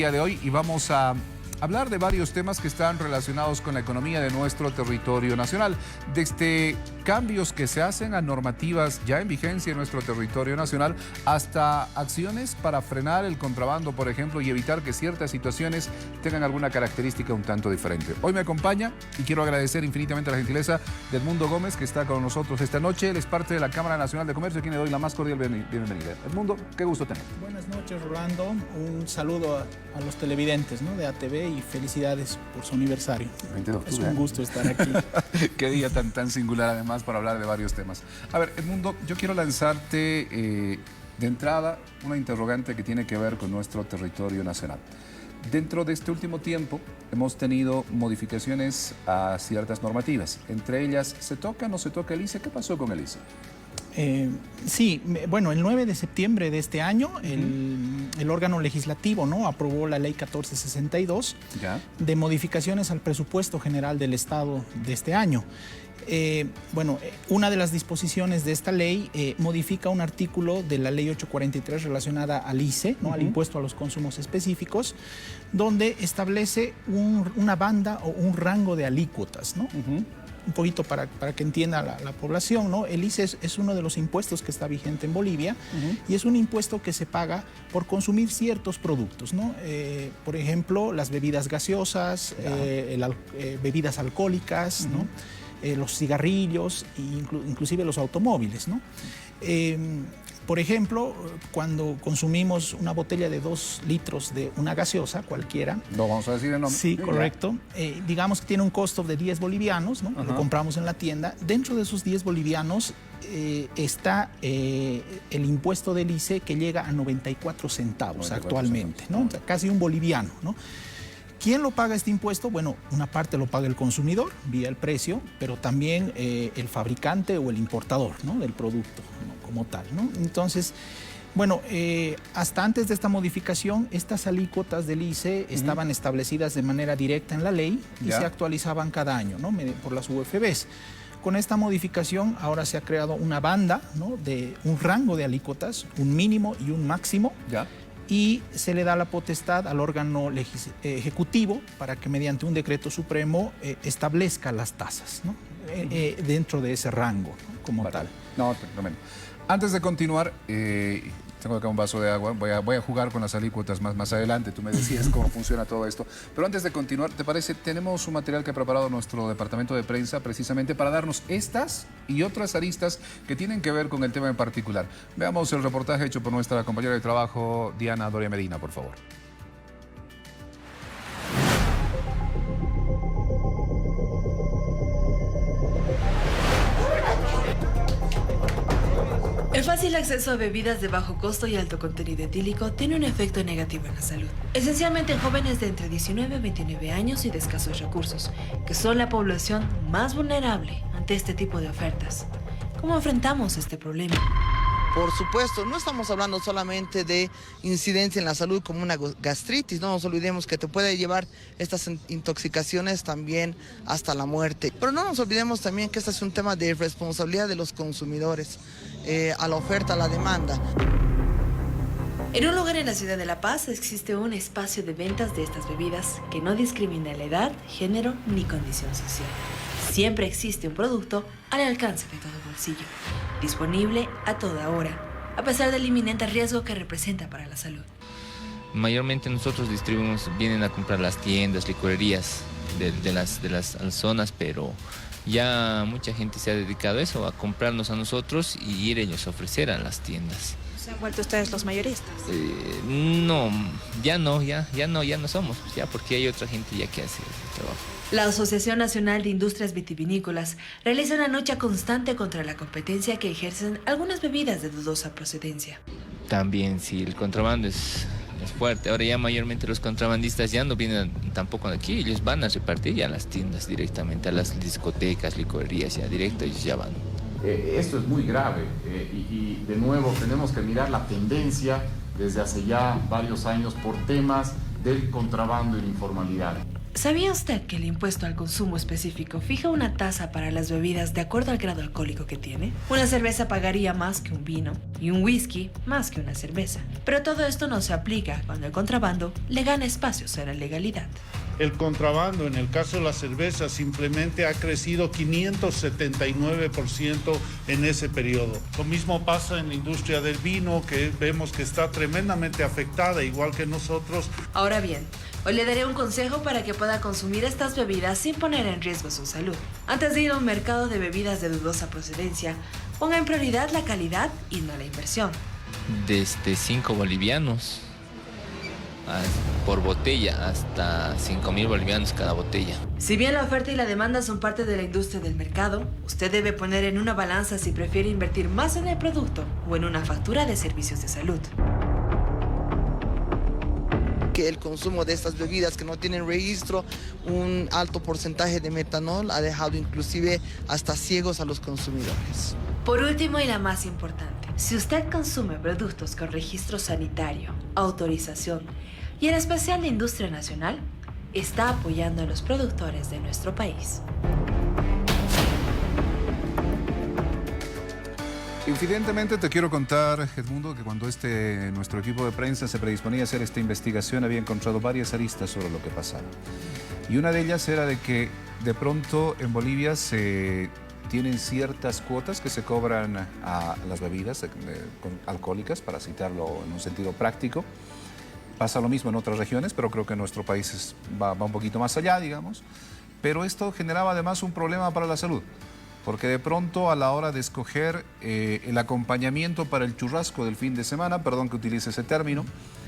Día de hoy y vamos a hablar de varios temas que están relacionados con la economía de nuestro territorio nacional, desde cambios que se hacen a normativas ya en vigencia en nuestro territorio nacional hasta acciones para frenar el contrabando, por ejemplo, y evitar que ciertas situaciones tengan alguna característica un tanto diferente. Hoy me acompaña y quiero agradecer infinitamente la gentileza de Edmundo Gómez, que está con nosotros esta noche. Él es parte de la Cámara Nacional de Comercio, a quien le doy la más cordial bienvenida. Edmundo, qué gusto tener. Buenas noches, Rolando. Un saludo a los televidentes, ¿no?, de ATV y felicidades por su aniversario. 20 de octubre. Es un gusto estar aquí. Qué día tan singular, además, para hablar de varios temas. A ver, Edmundo, yo quiero lanzarte de entrada una interrogante que tiene que ver con nuestro territorio nacional. Dentro de este último tiempo hemos tenido modificaciones a ciertas normativas. Entre ellas, ¿se toca o no se toca el ICE? ¿Qué pasó con el ICE? Sí, bueno, el 9 de septiembre de este año, el órgano legislativo, ¿no?, aprobó la ley 1462 de modificaciones al presupuesto general del Estado de este año. Una de las disposiciones de esta ley modifica un artículo de la ley 843 relacionada al ICE, ¿no?, al impuesto a los consumos específicos, donde establece una banda o un rango de alícuotas, ¿no? Un poquito para que entienda la población, ¿no? El ICE es uno de los impuestos que está vigente en Bolivia y es un impuesto que se paga por consumir ciertos productos, ¿no? Por ejemplo, las bebidas gaseosas, bebidas alcohólicas, ¿no?, los cigarrillos e inclusive los automóviles, ¿no? Por ejemplo, cuando consumimos una botella de 2 litros de una gaseosa cualquiera. No vamos a decir el nombre. Sí, correcto. Digamos que tiene un costo de 10 bolivianos, ¿no? Lo compramos en la tienda. Dentro de esos 10 bolivianos está el impuesto del ICE, que llega a 94 centavos actualmente, ¿no? O sea, casi un boliviano, ¿no? ¿Quién lo paga este impuesto? Bueno, una parte lo paga el consumidor vía el precio, pero también el fabricante o el importador, ¿no?, del producto, ¿no?, como tal, ¿no? Entonces, bueno, hasta antes de esta modificación, estas alícuotas del ICE estaban establecidas de manera directa en la ley y se actualizaban cada año, ¿no?, por las UFBs. Con esta modificación ahora se ha creado una banda, ¿no?, de un rango de alícuotas, un mínimo y un máximo. Y se le da la potestad al órgano ejecutivo para que mediante un decreto supremo establezca las tasas, ¿no?, dentro de ese rango, ¿no?, como tal. No, tremendo. Antes de continuar, tengo acá un vaso de agua, voy a jugar con las alícuotas más adelante, tú me decías cómo funciona todo esto. Pero antes de continuar, ¿te parece? Tenemos un material que ha preparado nuestro departamento de prensa precisamente para darnos estas y otras aristas que tienen que ver con el tema en particular. Veamos el reportaje hecho por nuestra compañera de trabajo, Diana Doria Medina, por favor. El fácil acceso a bebidas de bajo costo y alto contenido etílico tiene un efecto negativo en la salud, esencialmente en jóvenes de entre 19 y 29 años y de escasos recursos, que son la población más vulnerable ante este tipo de ofertas. ¿Cómo enfrentamos este problema? Por supuesto, no estamos hablando solamente de incidencia en la salud como una gastritis, no nos olvidemos que te puede llevar estas intoxicaciones también hasta la muerte. Pero no nos olvidemos también que este es un tema de responsabilidad de los consumidores, a la oferta, a la demanda. En un lugar en la ciudad de La Paz existe un espacio de ventas de estas bebidas que no discrimina la edad, género ni condición social. Siempre existe un producto al alcance de todo bolsillo, disponible a toda hora, a pesar del inminente riesgo que representa para la salud. Mayormente nosotros distribuimos, vienen a comprar las tiendas, licorerías de las zonas, pero ya mucha gente se ha dedicado a eso, a comprarnos a nosotros y ir ellos a ofrecer a las tiendas. ¿Se han vuelto ustedes los mayoristas? No, ya no somos, ya, porque hay otra gente ya que hace el trabajo. La Asociación Nacional de Industrias Vitivinícolas realiza una lucha constante contra la competencia que ejercen algunas bebidas de dudosa procedencia. También, sí, el contrabando es fuerte. Ahora ya mayormente los contrabandistas ya no vienen tampoco aquí, ellos van a repartir ya a las tiendas directamente, a las discotecas, licorerías, ya directo ellos ya van. Esto es muy grave y de nuevo tenemos que mirar la tendencia desde hace ya varios años por temas del contrabando y la informalidad. ¿Sabía usted que el impuesto al consumo específico fija una tasa para las bebidas de acuerdo al grado alcohólico que tiene? Una cerveza pagaría más que un vino y un whisky más que una cerveza. Pero todo esto no se aplica cuando el contrabando le gana espacios a la legalidad. El contrabando, en el caso de la cerveza, simplemente ha crecido 579% en ese periodo. Lo mismo pasa en la industria del vino, que vemos que está tremendamente afectada, igual que nosotros. Ahora bien, hoy le daré un consejo para que pueda consumir estas bebidas sin poner en riesgo su salud. Antes de ir a un mercado de bebidas de dudosa procedencia, ponga en prioridad la calidad y no la inversión. Desde 5 bolivianos por botella hasta 5.000 bolivianos cada botella. Si bien la oferta y la demanda son parte de la industria del mercado, usted debe poner en una balanza si prefiere invertir más en el producto o en una factura de servicios de salud. Que el consumo de estas bebidas que no tienen registro, un alto porcentaje de metanol, ha dejado inclusive hasta ciegos a los consumidores. Por último y la más importante, si usted consume productos con registro sanitario, autorización y en especial de industria nacional, está apoyando a los productores de nuestro país. Infidentemente te quiero contar, Edmundo, que cuando nuestro equipo de prensa se predisponía a hacer esta investigación había encontrado varias aristas sobre lo que pasaba. Y una de ellas era de que de pronto en Bolivia se tienen ciertas cuotas que se cobran a las bebidas alcohólicas, para citarlo en un sentido práctico. Pasa lo mismo en otras regiones, pero creo que en nuestro país va un poquito más allá, digamos. Pero esto generaba además un problema para la salud, porque de pronto a la hora de escoger el acompañamiento para el churrasco del fin de semana, perdón que utilice ese término,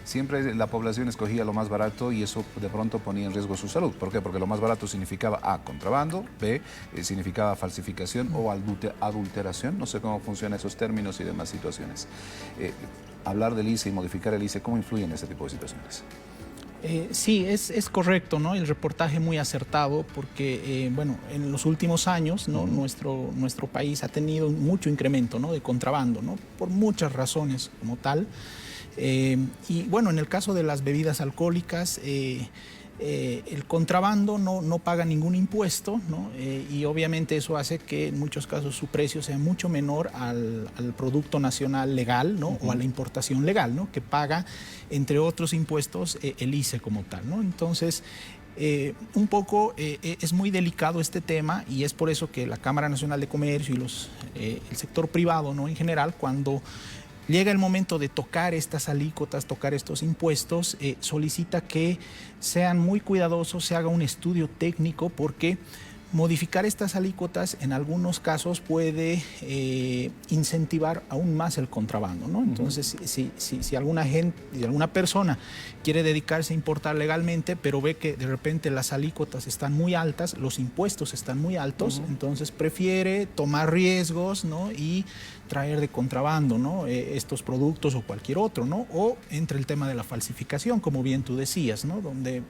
siempre la población escogía lo más barato y eso de pronto ponía en riesgo su salud. ¿Por qué? Porque lo más barato significaba A, contrabando, B, significaba falsificación o adulteración, no sé cómo funcionan esos términos y demás situaciones. Hablar del ICE y modificar el ICE, ¿cómo influyen en ese tipo de situaciones? Sí, es correcto, ¿no? El reportaje muy acertado porque, bueno, en los últimos años, ¿no? Nuestro país ha tenido mucho incremento, ¿no? De contrabando, ¿no? Por muchas razones como tal. Y bueno, en el caso de las bebidas alcohólicas, el contrabando no paga ningún impuesto, ¿no? Y obviamente eso hace que en muchos casos su precio sea mucho menor al producto nacional legal, ¿no? O a la importación legal, ¿no? Que paga, entre otros impuestos, el ICE como tal, ¿no? Entonces, un poco es muy delicado este tema y es por eso que la Cámara Nacional de Comercio y el sector privado, ¿no? En general, cuando llega el momento de tocar estas alícuotas, tocar estos impuestos, solicita que sean muy cuidadosos, se haga un estudio técnico, porque modificar estas alícuotas en algunos casos puede incentivar aún más el contrabando, ¿no? Entonces, si alguna persona quiere dedicarse a importar legalmente, pero ve que de repente las alícuotas están muy altas, los impuestos están muy altos, entonces prefiere tomar riesgos, ¿no? Y traer de contrabando, ¿no? Estos productos o cualquier otro, ¿no? O entre el tema de la falsificación, como bien tú decías, ¿no? Donde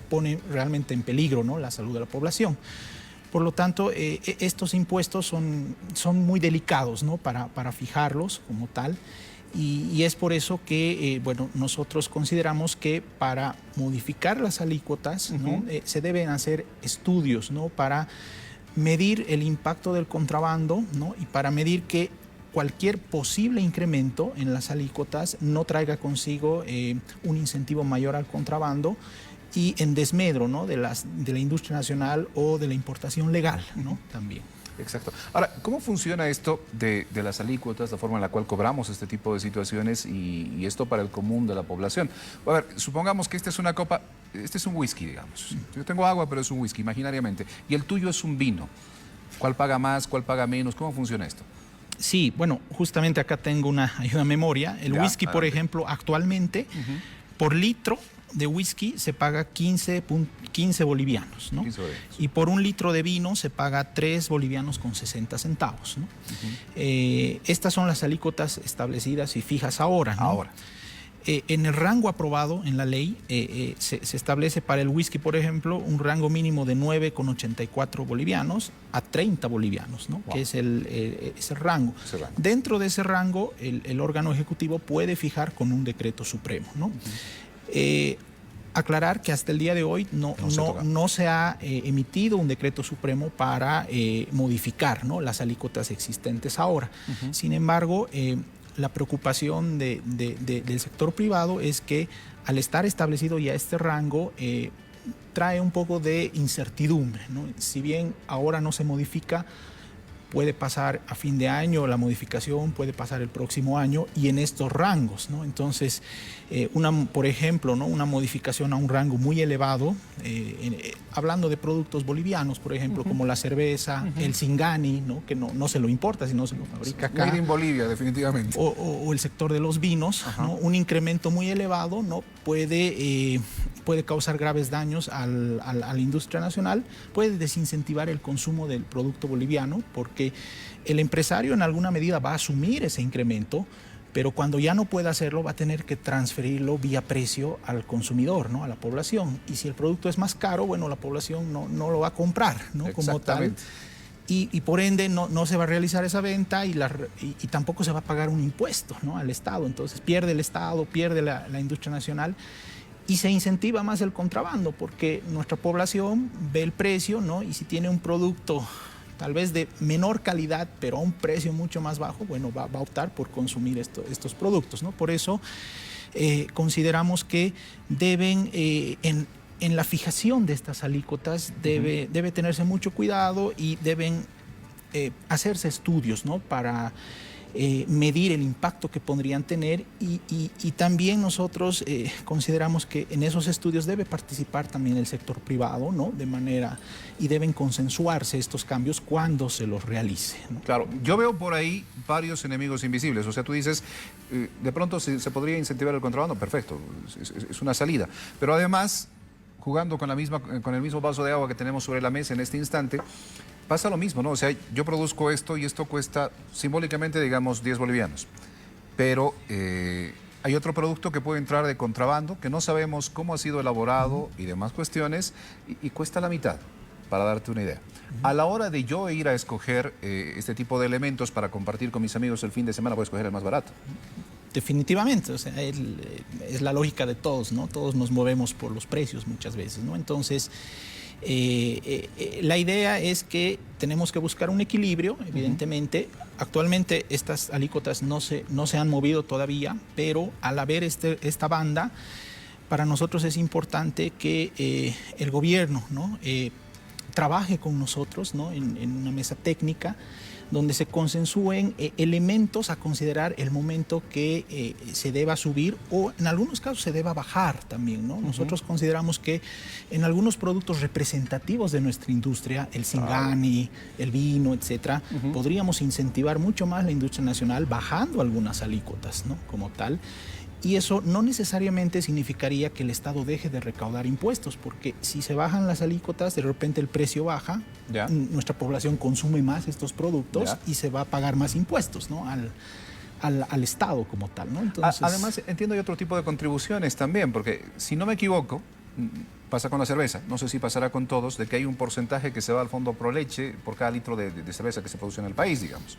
pone realmente en peligro, ¿no? La salud de la población. Por lo tanto, estos impuestos son muy delicados, ¿no? Para fijarlos como tal. Y es por eso que, bueno, nosotros consideramos que para modificar las alícuotas, ¿no? Se deben hacer estudios, ¿no? Para medir el impacto del contrabando, ¿no? Y para medir que cualquier posible incremento en las alícuotas no traiga consigo un incentivo mayor al contrabando y en desmedro, ¿no? de la industria nacional o de la importación legal, ¿no? También. Exacto. Ahora, ¿cómo funciona esto de las alícuotas, la forma en la cual cobramos este tipo de situaciones y esto para el común de la población? A ver, supongamos que esta es una copa, este es un whisky, digamos. Yo tengo agua, pero es un whisky, imaginariamente. Y el tuyo es un vino. ¿Cuál paga más, cuál paga menos? ¿Cómo funciona esto? Sí, bueno, justamente acá tengo una memoria. El whisky, por ejemplo, actualmente, por litro de whisky se paga 15 bolivianos, ¿no? 15 bolivianos. Y por un litro de vino se paga 3 bolivianos con 60 centavos, ¿no? Estas son las alícuotas establecidas y fijas ahora, ¿no? Ahora. En el rango aprobado en la ley se establece para el whisky, por ejemplo, un rango mínimo de 9,84 bolivianos a 30 bolivianos, ¿no? Wow. Que es ese rango. Dentro de ese rango, el órgano ejecutivo puede fijar con un decreto supremo, ¿no? Aclarar que hasta el día de hoy no se ha emitido un decreto supremo para modificar, ¿no?, las alícuotas existentes ahora. Sin embargo, la preocupación del sector privado es que al estar establecido ya este rango, trae un poco de incertidumbre, ¿no? Si bien ahora no se modifica, puede pasar a fin de año, la modificación puede pasar el próximo año y en estos rangos, ¿no? Entonces, por ejemplo, ¿no?, una modificación a un rango muy elevado, hablando de productos bolivianos, por ejemplo, como la cerveza, el Singani, ¿no?, que no se lo importa, sino se lo fabrica acá. Made in Bolivia, definitivamente. O el sector de los vinos, ¿no? Un incremento muy elevado, ¿no?, puede causar graves daños a la industria nacional, puede desincentivar el consumo del producto boliviano, porque el empresario en alguna medida va a asumir ese incremento, pero cuando ya no pueda hacerlo va a tener que transferirlo vía precio al consumidor, ¿no?, a la población. Y si el producto es más caro, bueno, la población no lo va a comprar, ¿no?, como tal. Y por ende no se va a realizar esa venta y tampoco se va a pagar un impuesto, ¿no?, al Estado. Entonces pierde el Estado, pierde la industria nacional. Y se incentiva más el contrabando porque nuestra población ve el precio, ¿no?, y si tiene un producto tal vez de menor calidad, pero a un precio mucho más bajo, bueno, va a optar por consumir estos productos, ¿no? Por eso consideramos que deben, en la fijación de estas alícuotas, debe tenerse mucho cuidado y deben hacerse estudios, ¿no?, para medir el impacto que podrían tener y también nosotros consideramos que en esos estudios debe participar también el sector privado, ¿no?, y deben consensuarse estos cambios cuando se los realice, ¿no? Claro, yo veo por ahí varios enemigos invisibles. O sea, tú dices, de pronto se podría incentivar el contrabando, perfecto, es una salida. Pero además, jugando con el mismo vaso de agua que tenemos sobre la mesa en este instante, pasa lo mismo, ¿no? O sea, yo produzco esto y esto cuesta simbólicamente, digamos, 10 bolivianos. Pero hay otro producto que puede entrar de contrabando, que no sabemos cómo ha sido elaborado y demás cuestiones, y cuesta la mitad, para darte una idea. A la hora de yo ir a escoger este tipo de elementos para compartir con mis amigos el fin de semana, voy a escoger el más barato. Definitivamente, o sea, es la lógica de todos, ¿no? Todos nos movemos por los precios muchas veces, ¿no? Entonces, la idea es que tenemos que buscar un equilibrio, evidentemente. Actualmente estas alícuotas no se han movido todavía, pero al haber esta banda, para nosotros es importante que el gobierno, ¿no?, trabaje con nosotros, ¿no?, en una mesa técnica donde se consensúen elementos a considerar el momento que se deba subir o en algunos casos se deba bajar también, ¿no? Nosotros consideramos que en algunos productos representativos de nuestra industria, el Singani, el vino, etcétera, podríamos incentivar mucho más la industria nacional bajando algunas alícuotas, ¿no?, como tal. Y eso no necesariamente significaría que el Estado deje de recaudar impuestos, porque si se bajan las alícuotas, de repente el precio baja, nuestra población consume más estos productos y se va a pagar más impuestos, ¿no?, al Estado como tal, ¿no? Entonces, además, entiendo hay otro tipo de contribuciones también, porque si no me equivoco, pasa con la cerveza, no sé si pasará con todos, de que hay un porcentaje que se va al fondo Proleche por cada litro de cerveza que se produce en el país, digamos.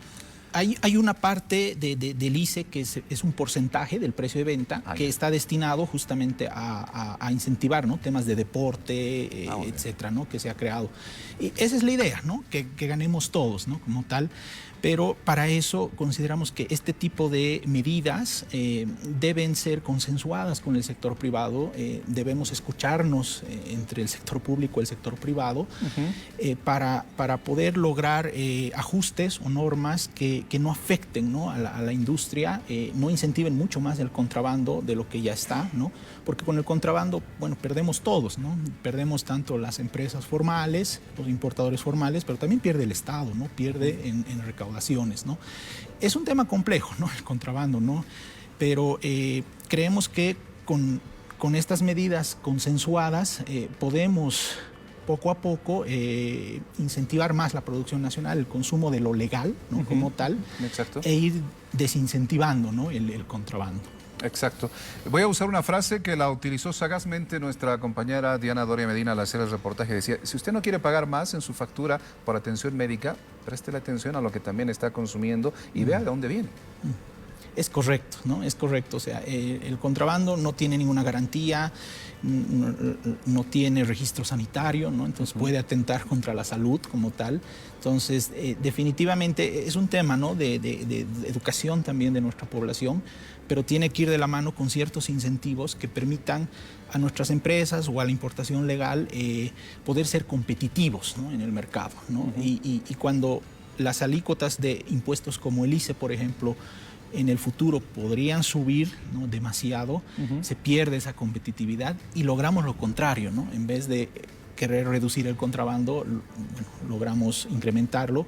Hay una parte del ICE que es un porcentaje del precio de venta que está destinado justamente a incentivar, ¿no?, temas de deporte, etcétera, ¿no?, que se ha creado. Y esa es la idea, ¿no?, que ganemos todos, ¿no?, como tal. Pero para eso consideramos que este tipo de medidas deben ser consensuadas con el sector privado, debemos escucharnos entre el sector público y el sector privado para poder lograr ajustes o normas que no afecten, ¿no?, a la industria, no incentiven mucho más el contrabando de lo que ya está, ¿no?, porque con el contrabando, bueno, perdemos todos, ¿no?, perdemos tanto las empresas formales, los importadores formales, pero también pierde el Estado, ¿no?, pierde en recaudaciones, ¿no? Es un tema complejo, ¿no?, el contrabando, ¿no?, pero creemos que con estas medidas consensuadas podemos poco a poco incentivar más la producción nacional, el consumo de lo legal, ¿no?, como tal, e ir desincentivando, ¿no?, el contrabando. Exacto. Voy a usar una frase que la utilizó sagazmente nuestra compañera Diana Doria Medina al hacer el reportaje. Decía, si usted no quiere pagar más en su factura por atención médica, préstele atención a lo que también está consumiendo y vea de dónde viene. Es correcto, ¿no? Es correcto. O sea, el contrabando no tiene ninguna garantía, no tiene registro sanitario, ¿no? Entonces puede atentar contra la salud como tal. Entonces, definitivamente es un tema, ¿no? de educación también de nuestra población, pero tiene que ir de la mano con ciertos incentivos que permitan a nuestras empresas o a la importación legal poder ser competitivos, ¿no? En el mercado, ¿no? Y cuando las alícuotas de impuestos como el ICE, por ejemplo, en el futuro podrían subir, ¿no? Demasiado, se pierde esa competitividad y logramos lo contrario, ¿no? En vez de querer reducir el contrabando, bueno, logramos incrementarlo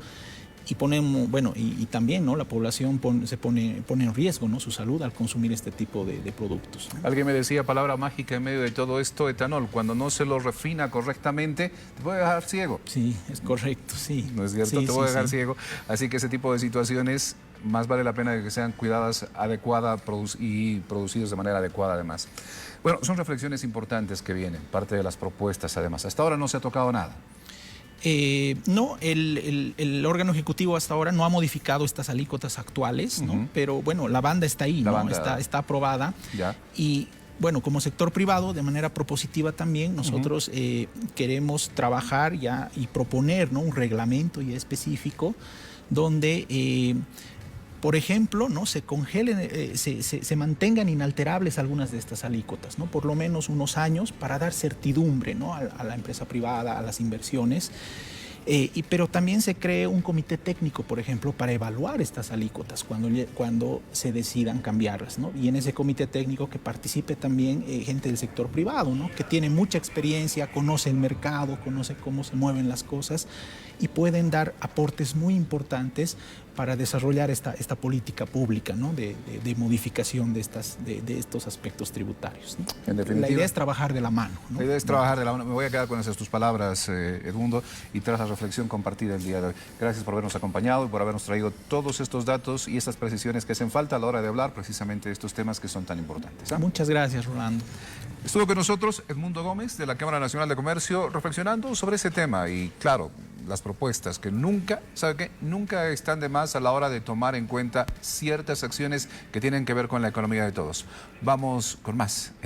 y ponemos, bueno, y también, ¿no? La población se pone en riesgo, ¿no? Su salud al consumir este tipo de productos, ¿no? Alguien me decía, palabra mágica en medio de todo esto, etanol. Cuando no se lo refina correctamente, te puede dejar ciego. Sí, es correcto, sí. ¿No es cierto? Sí, te puede dejar sí. ciego. Así que ese tipo de situaciones más vale la pena que sean cuidadas, adecuadas y producidos de manera adecuada además. Bueno, son reflexiones importantes que vienen, parte de las propuestas además. Hasta ahora no se ha tocado nada. No, el órgano ejecutivo hasta ahora no ha modificado estas alícuotas actuales, ¿no? Pero bueno, la banda está ahí, ¿no? Está aprobada. Ya. Y bueno, como sector privado, de manera propositiva también, nosotros queremos trabajar ya y proponer, ¿no? Un reglamento ya específico donde, por ejemplo, ¿no? Se congelen, se mantengan inalterables algunas de estas alícuotas, ¿no? Por lo menos unos años para dar certidumbre, ¿no? a la empresa privada, a las inversiones. Pero también se cree un comité técnico, por ejemplo, para evaluar estas alícuotas cuando se decidan cambiarlas, ¿no? Y en ese comité técnico que participe también gente del sector privado, ¿no? Que tiene mucha experiencia, conoce el mercado, conoce cómo se mueven las cosas y pueden dar aportes muy importantes para desarrollar esta política pública, ¿no? de modificación de estos aspectos tributarios, ¿no? En definitiva, la idea es trabajar de la mano, ¿no? La idea es trabajar de la mano. Me voy a quedar con esas tus palabras, Edmundo, y tras la reflexión compartida el día de hoy. Gracias por habernos acompañado y por habernos traído todos estos datos y estas precisiones que hacen falta a la hora de hablar precisamente de estos temas que son tan importantes, ¿eh? Muchas gracias, Rolando. Estuvo con nosotros Edmundo Gómez de la Cámara Nacional de Comercio reflexionando sobre ese tema y, claro, las propuestas que nunca, ¿sabe qué? Nunca están de más a la hora de tomar en cuenta ciertas acciones que tienen que ver con la economía de todos. Vamos con más.